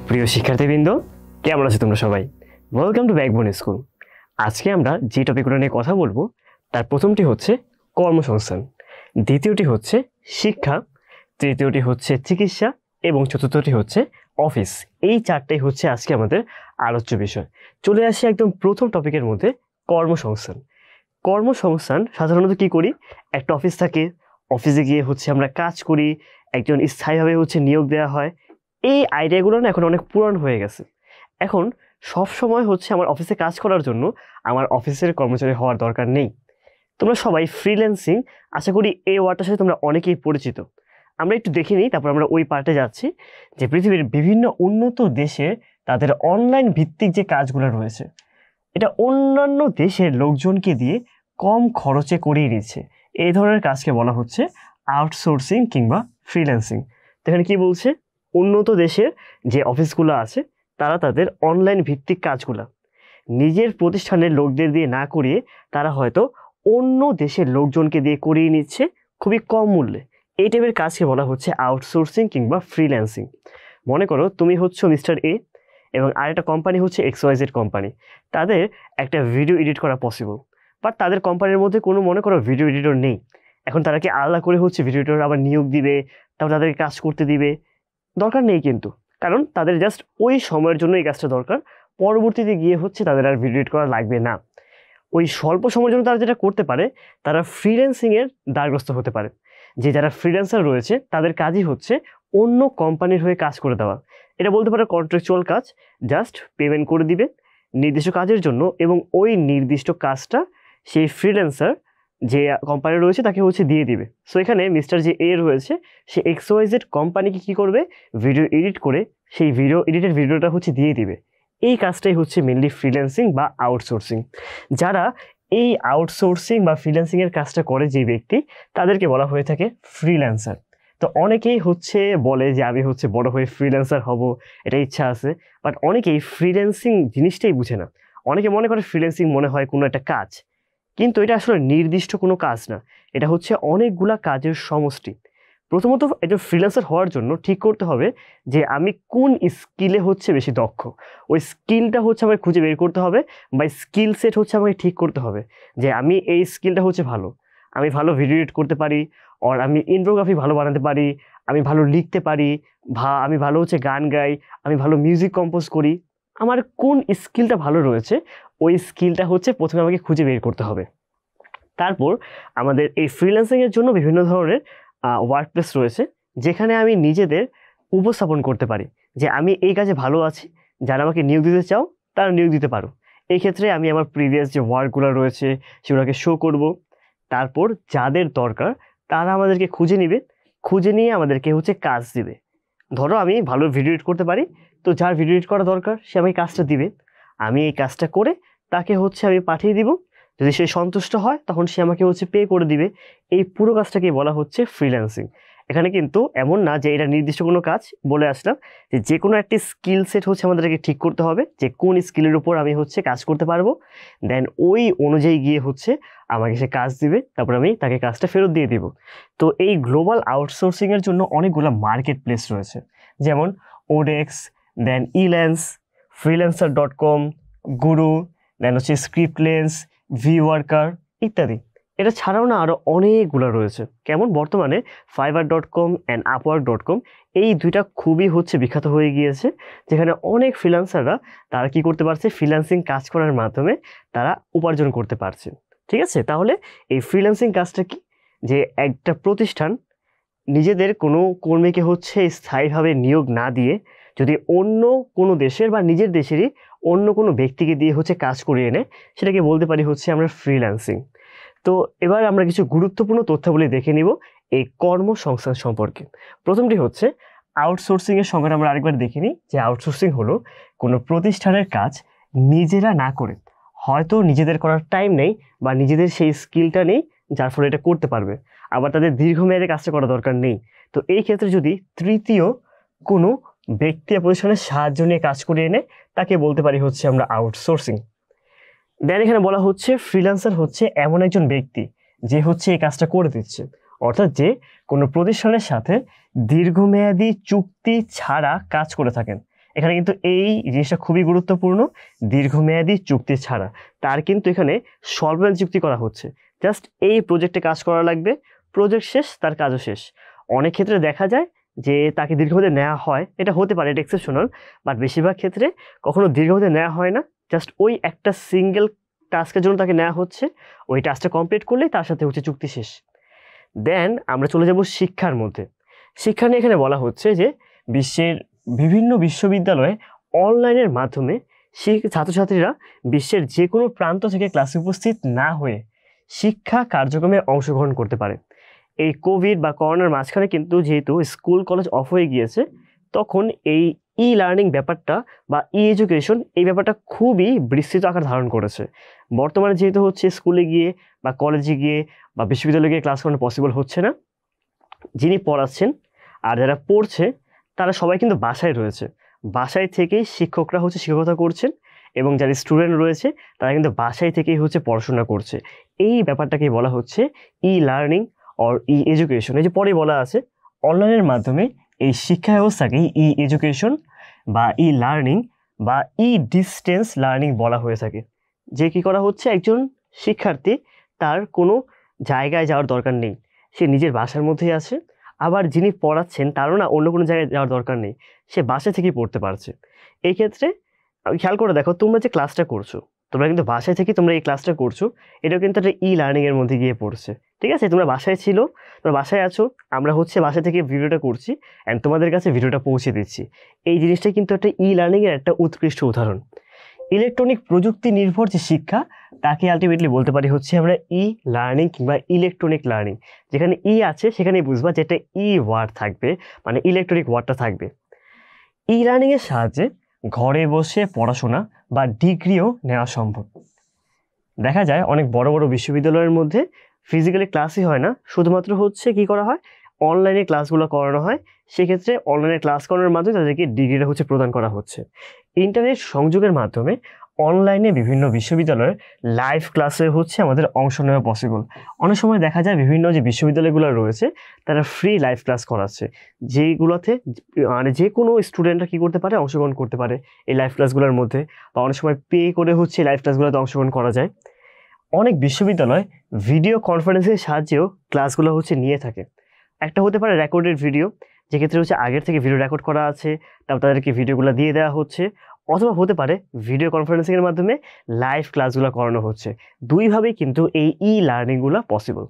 প্রিয় শিক্ষার্থীবৃন্দ, কেমন আছো তোমরা সবাই? Welcome to backbone school. আজকে আমরা যে টপিকগুলো নিয়ে কথা বলবো তার প্রথমটি হচ্ছে কর্মসংস্থান, দ্বিতীয়টি হচ্ছে শিক্ষা, তৃতীয়টি হচ্ছে চিকিৎসা এবং চতুর্থটি হচ্ছে অফিস। এই চারটাই হচ্ছে আজকে আমাদের আলোচ্য বিষয়। চলে আসি একদম প্রথম টপিকের মধ্যে, কর্মসংস্থান। কর্মসংস্থান সাধারণত কি করি, একটা অফিস থাকে, অফিসে গিয়ে হচ্ছে আমরা কাজ করি, একজন স্থায়ীভাবে হচ্ছে নিয়োগ দেওয়া হয়। এই আইডিয়াগুলো না এখন অনেক পুরান হয়ে গেছে। এখন সব সময় হচ্ছে আমার অফিসে কাজ করার জন্য আমার অফিসের কর্মচারী হওয়ার দরকার নেই। তোমরা সবাই ফ্রিল্যান্সিং, আশা করি এই ওয়ার্ডটার সাথে তোমরা অনেকেই পরিচিত। আমরা একটু দেখে নিই, তারপর আমরা ওই পার্টে যাচ্ছি যে পৃথিবীর বিভিন্ন উন্নত দেশে তাদের অনলাইন ভিত্তিক যে কাজগুলো রয়েছে, এটা অন্যান্য দেশের লোকজনকে দিয়ে কম খরচে করিয়ে নিচ্ছে। এই ধরনের কাজকে বলা হচ্ছে আউটসোর্সিং কিংবা ফ্রিল্যান্সিং। তো এখানে কি বলছে, উন্নত দেশের যে অফিসগুলো আছে তারা তাদের অনলাইন ভিত্তিক কাজগুলো নিজের প্রতিষ্ঠানের লোকদের দিয়ে না করিয়ে তারা হয়তো অন্য দেশের লোকজনকে দিয়ে করিয়ে নিচ্ছে খুবই কম মূল্যে। এই টাইপের কাজকে বলা হচ্ছে আউটসোর্সিং কিংবা ফ্রিল্যান্সিং। মনে করো তুমি হচ্ছে মিস্টার এ এবং আরেকটা কোম্পানি হচ্ছে XYZ কোম্পানি। তাদের একটা ভিডিও এডিট করা পসিবল, বাট তাদের কোম্পানির মধ্যে কোনো মনে করো ভিডিও এডিটর নেই। এখন তারা কি আলাদা করে হচ্ছে ভিডিও এডিটর আবার নিয়োগ দিবে, তারপর তাদেরকে কাজ করতে দিবে? দরকার নেই কিন্তু, কারণ তাদের জাস্ট ওই সময়ের জন্য এই কাজটা দরকার। পরবর্তীতে গিয়ে হচ্ছে তাদের আর ভিডিও এডিট করা লাগবে না। ওই স্বল্প সময়ের জন্য তারা যেটা করতে পারে, তারা ফ্রিল্যান্সিংয়ের দ্বারগ্রস্ত হতে পারে। যে যারা ফ্রিল্যান্সার রয়েছে তাদের কাজই হচ্ছে অন্য কোম্পানির হয়ে কাজ করে দেওয়া। এটা বলতে পারে কন্ট্রাকচুয়াল কাজ, জাস্ট পেমেন্ট করে দিবে নির্দিষ্ট কাজের জন্য, এবং ওই নির্দিষ্ট কাজটা সেই ফ্রিল্যান্সার যে কোম্পানি রয়েছে তাকে হচ্ছে দিয়ে দিবে। সো এখানে মিস্টার যে এ রয়েছে, সে XYZ কোম্পানিকে কী করবে, ভিডিও এডিট করে সেই ভিডিও এডিটের ভিডিওটা হচ্ছে দিয়ে দিবে। এই কাজটাই হচ্ছে মেনলি ফ্রিল্যান্সিং বা আউটসোর্সিং। যারা এই আউটসোর্সিং বা ফ্রিল্যান্সিংয়ের কাজটা করে যে ব্যক্তি, তাদেরকে বলা হয়ে থাকে ফ্রিল্যান্সার। তো অনেকেই হচ্ছে বলে যে আমি হচ্ছে বড় হয়ে ফ্রিল্যান্সার হব, এটা ইচ্ছা আছে, বাট অনেকেই ফ্রিল্যান্সিং জিনিসটাই বুঝে না। অনেকে মনে করে ফ্রিল্যান্সিং মনে হয় কোনো একটা কাজ, কিন্তু এটা আসলে নির্দিষ্ট কোনো কাজ না, এটা হচ্ছে অনেকগুলা কাজের সমষ্টি। প্রথমত একজন ফ্রিল্যান্সার হওয়ার জন্য ঠিক করতে হবে যে আমি কোন স্কিলে হচ্ছে বেশি দক্ষ। ওই স্কিলটা হচ্ছে আমাকে খুঁজে বের করতে হবে, বা স্কিল সেট হচ্ছে আমাকে ঠিক করতে হবে যে আমি এই স্কিলটা হচ্ছে ভালো, আমি ভালো ভিডিও এডিট করতে পারি, আর আমি ইন্ট্রোগ্রাফি ভালো বানাতে পারি, আমি ভালো লিখতে পারি, আমি ভালো হচ্ছে গান গাই, আমি ভালো মিউজিক কম্পোজ করি। আমার কোন স্কিলটা ভালো রয়েছে, ওই স্কিলটা হচ্ছে প্রথমে আমাকে খুঁজে বের করতে হবে। তারপর আমাদের এই ফ্রিল্যান্সিংয়ের জন্য বিভিন্ন ধরনের ওয়ার্ক প্লেস রয়েছে, যেখানে আমি নিজেদের উপস্থাপন করতে পারি যে আমি এই কাজে ভালো আছি, যারা আমাকে নিয়োগ দিতে চাও তারা নিয়োগ দিতে পারো। এই ক্ষেত্রে আমি আমার প্রিভিয়াস যে ওয়ার্কগুলো রয়েছে সেগুলোকে শো করব। তারপর যাদের দরকার তারা আমাদেরকে খুঁজে নিবে, খুঁজে নিয়ে আমাদেরকে হচ্ছে কাজ দিবে। ধরো আমি ভালো ভিডিও এডিট করতে পারি, তো যার ভিডিও এডিট করা দরকার সে আমাকে কাজটা দিবে, আমি এই কাজটা করে তাকে হচ্ছে আমি পাঠিয়ে দিব। যদি সে সন্তুষ্ট হয় তখন সে আমাকে হচ্ছে পে করে দিবে। এই পুরো কাজটাকে বলা হচ্ছে ফ্রিল্যান্সিং। এখানে কিন্তু এমন না যে এটা নির্দিষ্ট কোনো কাজ, বলে আসলাম যে যে কোনো একটি স্কিল সেট হচ্ছে আমাদেরকে ঠিক করতে হবে যে কোন স্কিলের উপর আমি হচ্ছে কাজ করতে পারবো, দেন ওই অনুযায়ী গিয়ে হচ্ছে আমাকে সে কাজ দিবে, তারপর আমি তাকে কাজটা ফেরত দিয়ে দিব। তো এই গ্লোবাল আউটসোর্সিংয়ের জন্য অনেকগুলো মার্কেট প্লেস রয়েছে, যেমন ওডেক্স, দেন ইল্যান্স, freelancer.com, গুরু, দেন হচ্ছে স্ক্রিপ্টলেন্স, ভিওয়ার্কার ইত্যাদি। এটা ছাড়াও না আরও অনেকগুলো রয়েছে, কেমন বর্তমানে fiverr.com অ্যান্ড upwork.com, এই দুইটা খুবই হচ্ছে বিখ্যাত হয়ে গিয়েছে, যেখানে অনেক ফ্রিল্যান্সাররা তারা কি করতে পারছে, ফ্রিল্যান্সিং কাজ করার মাধ্যমে তারা উপার্জন করতে পারছে। ঠিক আছে, তাহলে এই ফ্রিল্যান্সিং কাজটা কি, যে একটা প্রতিষ্ঠান নিজেদের কোনো কর্মীকে হচ্ছে স্থায়ীভাবে নিয়োগ না দিয়ে যদি অন্য কোনো দেশের বা নিজের দেশেরই অন্য কোনো ব্যক্তিকে দিয়ে হচ্ছে কাজ করিয়ে নেয়, সেটাকে বলতে পারি হচ্ছে আমরা ফ্রিল্যান্সিং। তো এবার আমরা কিছু গুরুত্বপূর্ণ তথ্যাবলী দেখে নিব এই কর্মসংস্থান সম্পর্কে। প্রথমটি হচ্ছে আউটসোর্সিংয়ের সংজ্ঞাটা আমরা আরেকবার দেখে নিই, যে আউটসোর্সিং হলো কোনো প্রতিষ্ঠানের কাজ নিজেরা না করে, হয়তো নিজেদের করার টাইম নেই বা নিজেদের সেই স্কিলটা নেই যার ফলে এটা করতে পারবে, আবার তাদের দীর্ঘমেয়াদে কাজটা করা দরকার নেই। তো এই ক্ষেত্রে যদি তৃতীয় কোনো ব্যক্তি বা প্রতিষ্ঠানের সাহায্য নিয়ে কাজ করিয়ে নেয়, তাকে বলতে পারি হচ্ছে আমরা আউটসোর্সিং। দেন এখানে বলা হচ্ছে ফ্রিল্যান্সার হচ্ছে এমন একজন ব্যক্তি যে হচ্ছে এই কাজটা করে দিচ্ছে, অর্থাৎ যে কোনো প্রতিষ্ঠানের সাথে দীর্ঘমেয়াদী চুক্তি ছাড়া কাজ করে থাকেন এখানে কিন্তু এই জিনিসটা খুবই গুরুত্বপূর্ণ, দীর্ঘমেয়াদী চুক্তি ছাড়া। তার কিন্তু এখানে স্বল্পমেয়াদী চুক্তি করা হচ্ছে, জাস্ট এই প্রজেক্টে কাজ করা লাগবে, প্রজেক্ট শেষ তার কাজও শেষ। অনেক ক্ষেত্রে দেখা যায় যে তাকে দীর্ঘমেয়াদে নেওয়া হয়, এটা হতে পারে, এটা এক্সেপশনাল, বাট বেশিরভাগ ক্ষেত্রে কখনো দীর্ঘমেয়াদে নেওয়া হয় না, জাস্ট ওই একটা সিঙ্গেল টাস্কের জন্য তাকে নেওয়া হচ্ছে, ওই টাস্কটা কমপ্লিট করলেই তার সাথে হচ্ছে চুক্তি শেষ। দেন আমরা চলে যাব শিক্ষার মধ্যে। শিক্ষা নিয়ে এখানে বলা হচ্ছে যে বিশ্বের বিভিন্ন বিশ্ববিদ্যালয়ে অনলাইনের মাধ্যমে ছাত্রছাত্রীরা বিশ্বের যে কোনো প্রান্ত থেকে ক্লাসে উপস্থিত না হয়ে শিক্ষা কার্যক্রমে অংশগ্রহণ করতে পারে। এই কোভিড বা করোনার মাঝখানে কিন্তু যেহেতু স্কুল কলেজ অফ হয়ে গিয়েছে, তখন এই ই লার্নিং ব্যাপারটা বা ই এডুকেশন এই ব্যাপারটা খুবই বিস্তৃত আকার ধারণ করেছে। বর্তমানে যেহেতু হচ্ছে স্কুলে গিয়ে বা কলেজে গিয়ে বা বিশ্ববিদ্যালয়ে গিয়ে ক্লাস করানো পসিবল হচ্ছে না, যিনি পড়াচ্ছেন আর যারা পড়ছে তারা সবাই কিন্তু বাসায় রয়েছে, বাসায় থেকেই শিক্ষকরা হচ্ছে শিক্ষকতা করছেন, এবং যারা স্টুডেন্ট রয়েছে তারা কিন্তু বাসায় থেকেই হচ্ছে পড়াশোনা করছে। এই ব্যাপারটাকেই বলা হচ্ছে e learning or E education. এই যে পরে বলা আছে, অনলাইনের মাধ্যমে এই শিক্ষা ব্যবস্থাকেই ই এডুকেশন বা ই লার্নিং বা ই ডিস্টেন্স লার্নিং বলা হয়ে থাকে। যে কি করা হচ্ছে, একজন শিক্ষার্থী তার কোনো জায়গায় যাওয়ার দরকার নেই, সে নিজের বাসার মধ্যেই আছে, আবার যিনি পড়াচ্ছেন তারও না অন্য কোনো জায়গায় যাওয়ার দরকার নেই, সে বাসা থেকেই পড়তে পারছে। এই ক্ষেত্রে খেয়াল করে দেখো, তোমরা যে ক্লাসটা করছো, তোমরা কিন্তু বাসায় থেকে তোমরা এই ক্লাসটা করছো, এটাও কিন্তু একটা ই লার্নিংয়ের মধ্যে গিয়ে পড়ছে। ঠিক আছে, তোমরা বাসায় ছিল, তোমরা বাসায় আছো, আমরা হচ্ছে বাসা থেকে ভিডিওটা করছি অ্যান্ড তোমাদের কাছে ভিডিওটা পৌঁছে দিচ্ছি। এই জিনিসটা কিন্তু একটা ই লার্নিংয়ের একটা উৎকৃষ্ট উদাহরণ। ইলেকট্রনিক প্রযুক্তি নির্ভর যে শিক্ষা, তাকে আলটিমেটলি বলতে পারি হচ্ছে আমরা ই লার্নিং কিংবা ইলেকট্রনিক লার্নিং। যেখানে ই আছে সেখানেই বুঝবা যেটা ই ওয়ার্ড থাকবে, মানে ইলেকট্রনিক ওয়ার্ডটা থাকবে। ই লার্নিংয়ের সাহায্যে ঘরে বসে পড়াশোনা বা ডিগ্রিও নেওয়া সম্ভব। দেখা যায় অনেক বড় বড় বিশ্ববিদ্যালয়ের মধ্যে ফিজিক্যালি ক্লাসই হয় না, শুধুমাত্র হচ্ছে কি করা হয়, অনলাইনে ক্লাসগুলো করানো হয়। সেক্ষেত্রে অনলাইনে ক্লাস করানোর মাধ্যমে তাদেরকে ডিগ্রিটা হচ্ছে প্রদান করা হচ্ছে। ইন্টারনেট সংযোগের মাধ্যমে অনলাইনে বিভিন্ন বিশ্ববিদ্যালয়ের লাইভ ক্লাসে হচ্ছে আমাদের অংশ নেওয়া পসিবল। অনেক সময় দেখা যায় বিভিন্ন যে বিশ্ববিদ্যালয়গুলো রয়েছে তারা ফ্রি লাইভ ক্লাস করাচ্ছে, যেগুলোতে মানে যে কোনো স্টুডেন্টরা কী করতে পারে, অংশগ্রহণ করতে পারে এই লাইভ ক্লাসগুলোর মধ্যে, বা অনেক সময় পে করে হচ্ছে লাইভ ক্লাসগুলোতে অংশগ্রহণ করা যায়। অনেক বিশ্ববিদ্যালয় ভিডিও কনফারেন্সের সাহায্যেও ক্লাসগুলো হচ্ছে নিয়ে থাকে। একটা হতে পারে রেকর্ডেড ভিডিও, যেক্ষেত্রে হচ্ছে আগের থেকে ভিডিও রেকর্ড করা আছে, তারপর তাদেরকে ভিডিওগুলো দিয়ে দেওয়া হচ্ছে, অথবা হতে পারে ভিডিও কনফারেন্সিংয়ের মাধ্যমে লাইভ ক্লাসগুলো করানো হচ্ছে। দুইভাবেই কিন্তু এই ই লার্নিংগুলো পসিবল।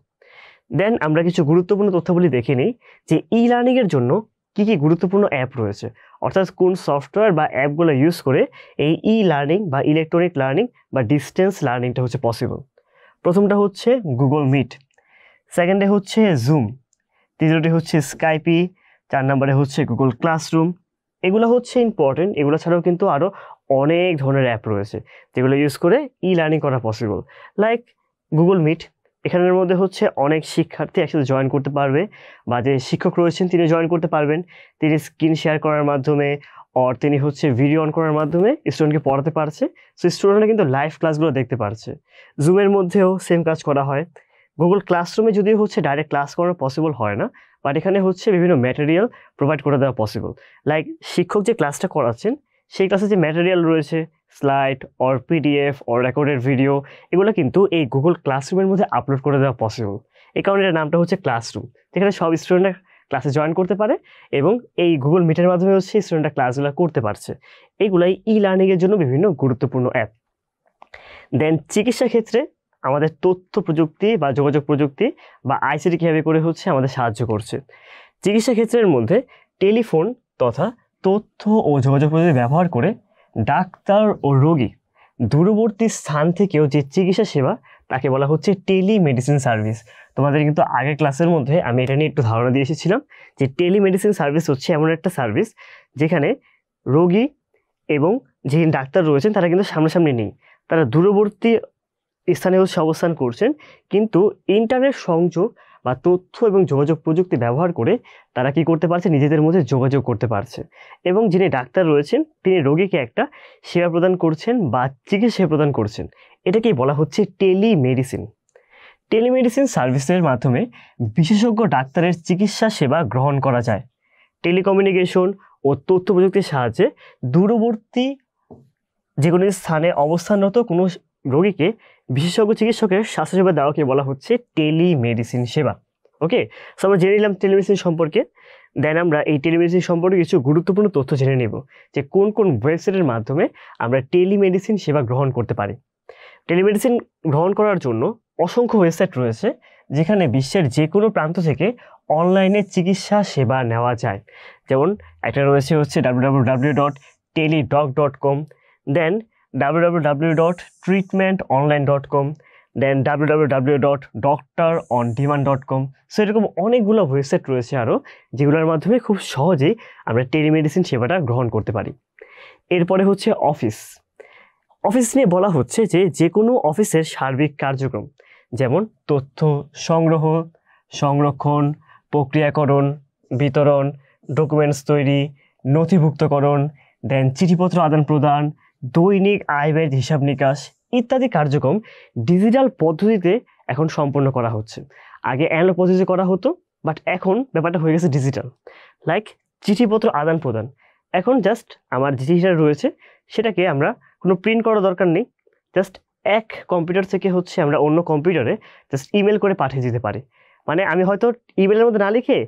দেন আমরা কিছু গুরুত্বপূর্ণ তথ্যাবলী দেখে নিই যে ই লার্নিংয়ের জন্য কী কী গুরুত্বপূর্ণ অ্যাপ রয়েছে, অর্থাৎ কোন সফটওয়্যার বা অ্যাপগুলো ইউজ করে এই ই লার্নিং বা ইলেকট্রনিক লার্নিং বা ডিস্টেন্স লার্নিংটা হচ্ছে পসিবল। প্রথমটা হচ্ছে গুগল মিট, সেকেন্ডে হচ্ছে জুম, তৃতীয়টি হচ্ছে স্কাইপি, 4 নম্বরে হচ্ছে গুগল ক্লাসরুম। এগুলো হচ্ছে ইম্পর্টেন্ট, এগুলো ছাড়াও কিন্তু আরও অনেক ধরনের অ্যাপ রয়েছে যেগুলো ইউজ করে ই লার্নিং করা পসিবল। লাইক গুগল মিট, এখানের মধ্যে হচ্ছে অনেক শিক্ষার্থী একসাথে জয়েন করতে পারবে, বা যে শিক্ষক রয়েছেন তিনি জয়েন করতে পারবেন, তিনি স্ক্রিন শেয়ার করার মাধ্যমে আর তিনি হচ্ছে ভিডিও অন করার মাধ্যমে স্টুডেন্টকে পড়াতে পারছে, সো স্টুডেন্টরা কিন্তু লাইভ ক্লাসগুলো দেখতে পারছে। জুমের মধ্যেও সেম কাজ করা হয়। গুগল ক্লাসরুমে যদিও হচ্ছে ডাইরেক্ট ক্লাস করানো পসিবল হয় না, বাট এখানে হচ্ছে বিভিন্ন ম্যাটেরিয়াল প্রোভাইড করে দেওয়া পসিবল। লাইক শিক্ষক যে ক্লাসটা করাচ্ছেন সেই ক্লাসে যে ম্যাটেরিয়াল রয়েছে, slide or PDF or recorded video, এগুলো কিন্তু এই গুগল ক্লাসরুমের মধ্যে আপলোড করে দেওয়া পসিবল। এই কারণে এর নামটা হচ্ছে ক্লাসরুম, যেখানে সব স্টুডেন্টরা ক্লাসে জয়েন করতে পারে এবং এই গুগল মিটের মাধ্যমে হচ্ছে স্টুডেন্টরা ক্লাসগুলো করতে পারছে। এইগুলাই ই লার্নিংয়ের জন্য বিভিন্ন গুরুত্বপূর্ণ অ্যাপ। দেন চিকিৎসা ক্ষেত্রে আমাদের তথ্য প্রযুক্তি বা যোগাযোগ প্রযুক্তি বা আইসিটি কীভাবে করে হচ্ছে আমাদের সাহায্য করছে। চিকিৎসা ক্ষেত্রের মধ্যে টেলিফোন তথা তথ্য ও যোগাযোগ প্রযুক্তি ব্যবহার করে ডাক্তার ও রোগী দূরবর্তী স্থান থেকেও যে চিকিৎসা সেবা, তাকে বলা হচ্ছে টেলিমেডিসিন সার্ভিস। তোমাদের কিন্তু আগের ক্লাসের মধ্যে আমি এটা নিয়ে একটু ধারণা দিয়ে এসেছিলাম যে টেলিমেডিসিন সার্ভিস হচ্ছে এমন একটা সার্ভিস যেখানে রোগী এবং যে ডাক্তার রয়েছেন তারা কিন্তু সামনাসামনি নেই, তারা দূরবর্তী স্থানে হচ্ছে অবস্থান করছেন, কিন্তু ইন্টারনেট সংযোগ বা তথ্য এবং যোগাযোগ প্রযুক্তি ব্যবহার করে তারা কি করতে পারছে, নিজেদের মধ্যে যোগাযোগ করতে পারছে, এবং যিনি ডাক্তার রয়েছেন তিনি রোগীকে একটা সেবা প্রদান করছেন বা চিকিৎসা সেবা প্রদান করছেন। এটাকেই বলা হচ্ছে টেলিমেডিসিন। টেলিমেডিসিন সার্ভিসের মাধ্যমে বিশেষজ্ঞ ডাক্তারের চিকিৎসা সেবা গ্রহণ করা যায়। টেলিকমিউনিকেশন ও তথ্য প্রযুক্তির সাহায্যে দূরবর্তী যে কোনো স্থানে অবস্থানরত কোনো রোগীকে বিশেষজ্ঞ চিকিৎসকের স্বাস্থ্যসেবা দেওয়াকে বলা হচ্ছে টেলিমেডিসিন সেবা। ওকে, সো আমরা জেনে নিলাম টেলিমেডিসিন সম্পর্কে। দেন আমরা এই টেলিমেডিসিন সম্পর্কে কিছু গুরুত্বপূর্ণ তথ্য জেনে নেব যে কোন কোন ওয়েবসাইটের মাধ্যমে আমরা টেলিমেডিসিন সেবা গ্রহণ করতে পারি। টেলিমেডিসিন গ্রহণ করার জন্য অসংখ্য ওয়েবসাইট রয়েছে যেখানে বিশ্বের যে কোনো প্রান্ত থেকে অনলাইনে চিকিৎসা সেবা নেওয়া যায়। যেমন একটা রয়েছে হচ্ছে www.teledoc.com, দেন www.treatmentonline.com, দেন www.doctorondemand.com। সো এরকম অনেকগুলো ওয়েবসাইট রয়েছে আরও, যেগুলোর মাধ্যমে খুব সহজেই আমরা টেলিমেডিসিন সেবাটা গ্রহণ করতে পারি। এরপরে হচ্ছে অফিস নিয়ে বলা হচ্ছে যে কোনো অফিসের সার্বিক কার্যক্রম, যেমন তথ্য সংগ্রহ, সংরক্ষণ, প্রক্রিয়াকরণ, বিতরণ, ডকুমেন্টস তৈরি, নথিভুক্তকরণ, দেন চিঠিপত্র আদান প্রদান, দৈনিক আয় ব্যয়ের হিসাব নিকাশ ইত্যাদি কার্যক্রম ডিজিটাল পদ্ধতিতে এখন সম্পন্ন করা হচ্ছে। আগে অ্যানালগ পদ্ধতিতে করা হতো, বাট এখন ব্যাপারটা হয়ে গেছে ডিজিটাল। লাইক চিঠিপত্র আদান প্রদান, এখন জাস্ট আমার যে চিঠিটা রয়েছে সেটাকে আমরা কোনো প্রিন্ট করার দরকার নেই, জাস্ট এক কম্পিউটার থেকে হচ্ছে আমরা অন্য কম্পিউটারে জাস্ট ইমেল করে পাঠিয়ে দিতে পারি। মানে আমি হয়তো ইমেলের মধ্যে না লিখে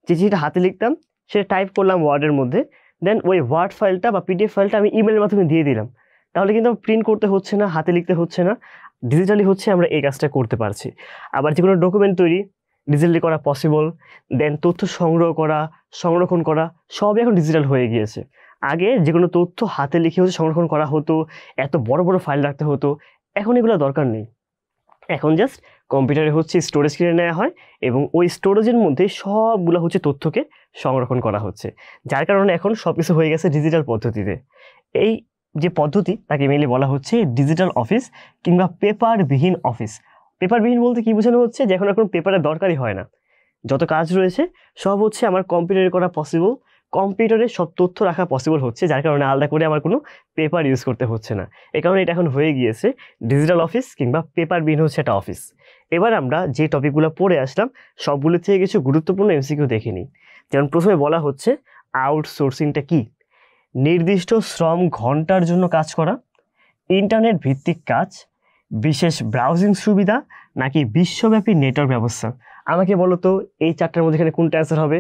যে চিঠিটা হাতে লিখতাম সেটা টাইপ করলাম ওয়ার্ডের মধ্যে, দেন ওই ওয়ার্ড ফাইলটা বা পিডিএফ ফাইলটা আমি ইমেলের মাধ্যমে দিয়ে দিলাম, তাহলে কিন্তু প্রিন্ট করতে হচ্ছে না, হাতে লিখতে হচ্ছে না, ডিজিটালি হচ্ছে আমরা এই কাজটা করতে পারছি। আবার যে কোনো ডকুমেন্ট তৈরি ডিজিটালি করা পসিবল, দেন তথ্য সংগ্রহ করা, সংরক্ষণ করা সবই এখন ডিজিটাল হয়ে গিয়েছে। আগে যে কোনো তথ্য হাতে লিখে হচ্ছে সংরক্ষণ করা হতো, এত বড় বড় ফাইল রাখতে হতো, এখন এগুলো দরকার নেই। এখন জাস্ট কম্পিউটারে হচ্ছে স্টোরেজ কিনে নেওয়া হয় এবং ওই স্টোরেজের মধ্যে সবগুলো হচ্ছে তথ্যকে সংরক্ষণ করা হচ্ছে, যার কারণে এখন সব কিছু হয়ে গেছে ডিজিটাল পদ্ধতিতে। এই যে পদ্ধতি তাকে মেনলি বলা হচ্ছে ডিজিটাল অফিস কিংবা পেপারবিহীন অফিস। পেপারবিহীন বলতে কি বোঝানো হচ্ছে, যে এখন পেপারের দরকারই হয় না, যত কাজ রয়েছে সব হচ্ছে আমার কম্পিউটারে করা পসিবল, কম্পিউটারে সব তথ্য রাখা পসিবল হচ্ছে, যার কারণে আলাদা করে আমার কোনো পেপার ইউজ করতে হচ্ছে না। এই কারণে এটা এখন হয়ে গিয়েছে ডিজিটাল অফিস কিংবা পেপারবিহীন হচ্ছে একটা অফিস। এবার আমরা যে টপিকগুলো পড়ে আসলাম সবগুলো থেকে কিছু গুরুত্বপূর্ণ এমসিকিউ দেখে নিই। যেমন প্রথমে বলা হচ্ছে আউটসোর্সিংটা কি? নির্দিষ্ট শ্রম ঘন্টার জন্য কাজ করা, ইন্টারনেট ভিত্তিক কাজ, বিশেষ ব্রাউজিং সুবিধা, নাকি বিশ্বব্যাপী নেটওয়ার্ক ব্যবস্থা। আমাকে বলো তো এই চারটার মধ্যে এখানে কোনটা অ্যান্সার হবে?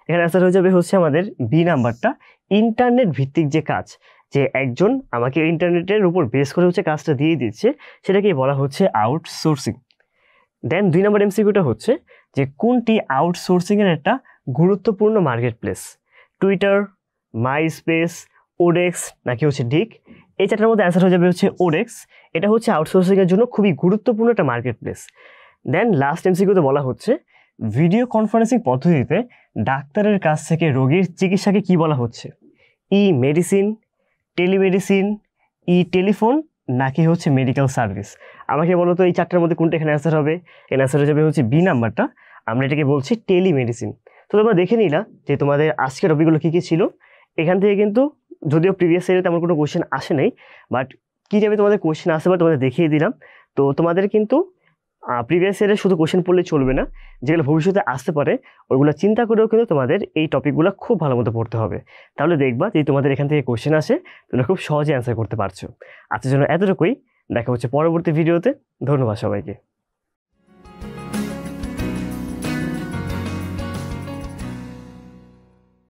এখানে অ্যান্সার হয়ে যাবে হচ্ছে আমাদের বি নাম্বারটা, ইন্টারনেট ভিত্তিক যে কাজ, যে একজন আমাকে ইন্টারনেটের উপর বেস করে হচ্ছে কাজটা দিয়ে দিচ্ছে, সেটাকেই বলা হচ্ছে আউটসোর্সিং। দেন 2 নম্বর এমসিকিউটা হচ্ছে যে কোনটি আউটসোর্সিংয়ের একটা গুরুত্বপূর্ণ মার্কেট প্লেস? টুইটার, মাইস্পেস, ওডেক্স, নাকি হচ্ছে ডিক? এই চারটার মধ্যে অ্যান্সার হয়ে যাবে হচ্ছে ওডেক্স। এটা হচ্ছে আউটসোর্সিংয়ের জন্য খুবই গুরুত্বপূর্ণ একটা মার্কেট প্লেস। দেন লাস্ট এমসিকিউতে বলা হচ্ছে ভিডিও কনফারেন্সিং পদ্ধতিতে ডাক্তারের কাছ থেকে রোগীর চিকিৎসাকে কি বলা হচ্ছে? ই মেডিসিন, টেলিমেডিসিন, ই টেলিফোন, নাকি হচ্ছে মেডিকেল সার্ভিস? আমাকে বলো তো এই চারটার মধ্যে কোনটা এখানে অ্যান্সার হবে? এর অ্যান্সার হয়ে যাবে হচ্ছে বি নাম্বারটা, আমরা এটাকে বলছি টেলিমেডিসিন। তো তোমরা দেখে নিলা যে তোমাদের আজকের টপিকগুলো কী কী ছিল। এখান থেকে কিন্তু যদিও প্রিভিয়াস ইয়ারে তেমন কোনো কোয়েশ্চেন আসে নাই, বাট কী যাবে তোমাদের কোয়েশ্চেন আসে বা তোমাদের দেখিয়ে দিলাম। তো তোমাদের কিন্তু প্রিভিয়াস ইয়ারে শুধু কোয়েশ্চেন পড়লে চলবে না, যেগুলো ভবিষ্যতে আসতে পারে ওইগুলো চিন্তা করেও কিন্তু তোমাদের এই টপিকগুলো খুব ভালো মতো পড়তে হবে। তাহলে দেখবা যে তোমাদের এখান থেকে কোয়েশ্চেন আসে, তোমরা খুব সহজে অ্যান্সার করতে পারছো। আজকের জন্য এতটুকুই, দেখা হচ্ছে পরবর্তী ভিডিওতে। ধন্যবাদ সবাইকে।